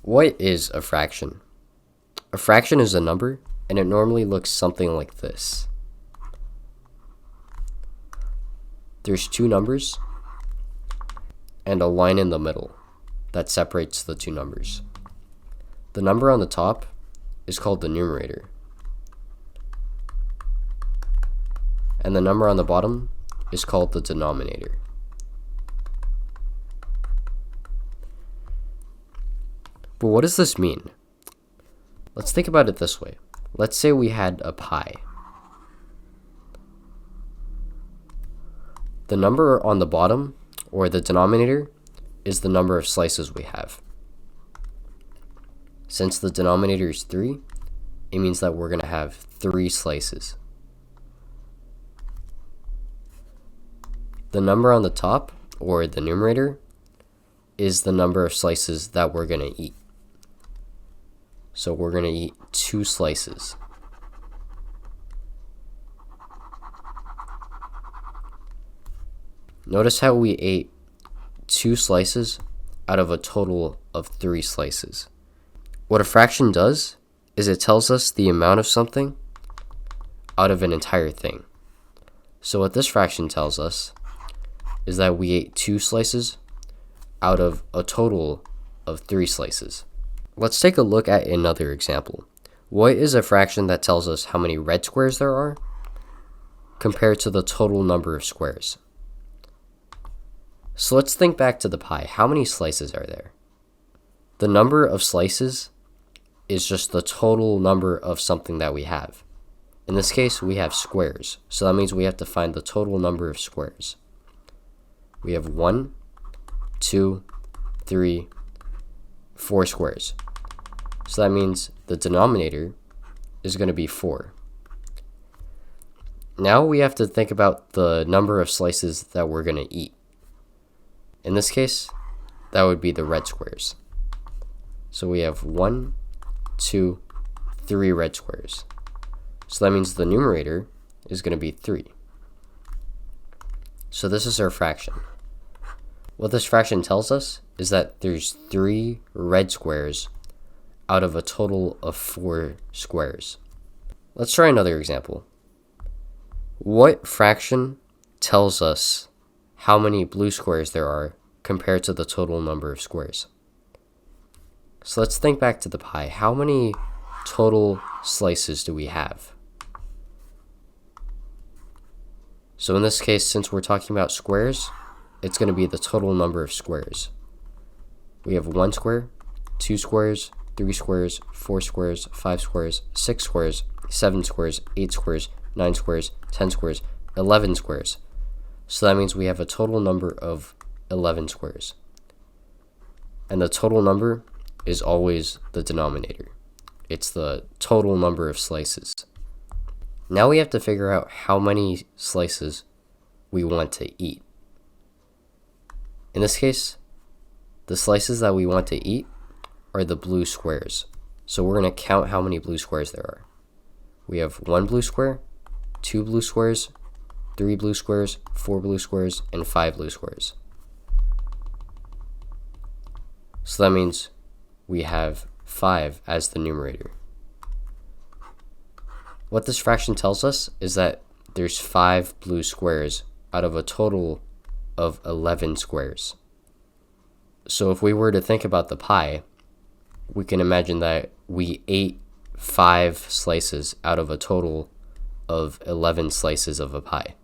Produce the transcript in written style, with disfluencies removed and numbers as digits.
What is a fraction? A fraction is a number, and it normally looks something like this. There's two numbers and a line in the middle that separates the two numbers. The number on the top is called the numerator, and the number on the bottom is called the denominator. But what does this mean? Let's think about it this way. Let's say we had a pie. The number on the bottom, or the denominator, is the number of slices we have. Since the denominator is 3, it means that we're going to have 3 slices. The number on the top, or the numerator, is the number of slices that we're going to eat. So we're going to eat 2 slices. Notice how we ate 2 slices out of a total of 3 slices. What a fraction does is it tells us the amount of something out of an entire thing. So what this fraction tells us is that we ate 2 slices out of a total of 3 slices. Let's take a look at another example. What is a fraction that tells us how many red squares there are compared to the total number of squares? So let's think back to the pie. How many slices are there? The number of slices is just the total number of something that we have. In this case, we have squares. So that means we have to find the total number of squares. We have 1, 2, 3, 4 squares. So that means the denominator is going to be 4. Now we have to think about the number of slices that we're going to eat. In this case, that would be the red squares. So we have 1, 2, 3 red squares. So that means the numerator is going to be 3. So this is our fraction. What this fraction tells us is that there's 3 red squares out of a total of 4 squares. Let's try another example. What fraction tells us how many blue squares there are compared to the total number of squares? So let's think back to the pie. How many total slices do we have? So in this case, since we're talking about squares, it's going to be the total number of squares. We have 1 square, 2 squares, 3 squares, 4 squares, 5 squares, 6 squares, 7 squares, 8 squares, 9 squares, 10 squares, 11 squares. So that means we have a total number of 11 squares. And the total number is always the denominator. It's the total number of slices. Now we have to figure out how many slices we want to eat. In this case, the slices that we want to eat are the blue squares. So we're going to count how many blue squares there are. We have 1 blue square, 2 blue squares, 3 blue squares, 4 blue squares, and 5 blue squares. So that means we have 5 as the numerator. What this fraction tells us is that there's 5 blue squares out of a total of 11 squares. So if we were to think about the pie, we can imagine that we ate 5 slices out of a total of 11 slices of a pie.